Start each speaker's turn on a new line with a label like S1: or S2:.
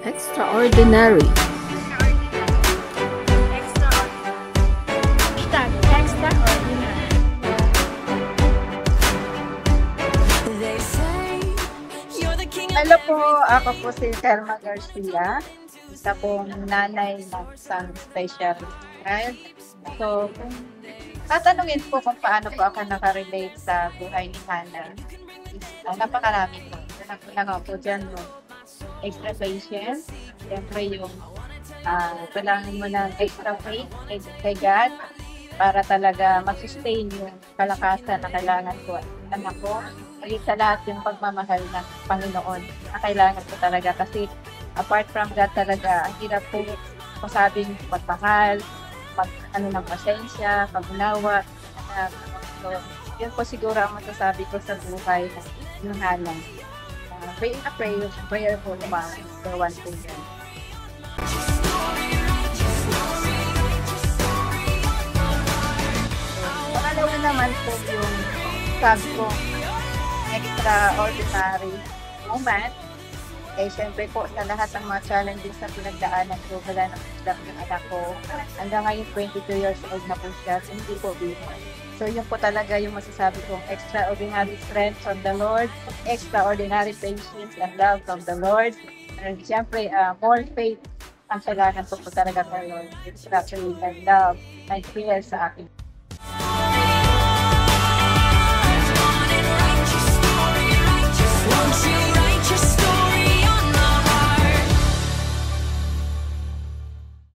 S1: Extraordinary.
S2: Hello po, ako po si Thelma Garcia, isa pong nanay ng isang special child. So, kung tatanungin po kung paano po ako nakarelate sa buhay ni Hannah, napakarami po. Unang po dyan yung extra patience, siyempre yung kailangan mo ng extra faith kay God para talaga mag-sustain yung kalakasan na kailangan ko anak ko. Higit sa lahat yung pagmamahal ng Panginoon na kailangan ko talaga kasi apart from God talaga, ang hirap po masabing magmahal, ng pasensya, pag-unawa. So, yun po siguro ang masasabi ko sa buhay ng Hannah. Pray na prayer po naman for one thing. Pangalawa naman po yung sabi ko, extraordinary moment. Eh, syempre po, sa lahat ng mga challenges na pinagdaanan ko, wala na lang yung anak ko. Hanggang ngayon, 22 years old na po siya, so hindi po big. So, yun po talaga yung masasabi kong extraordinary strength from the Lord, extraordinary patience and love from the Lord. And syempre, more faith ang kailangan po talaga ng Lord. It's actually and love and fear sa akin.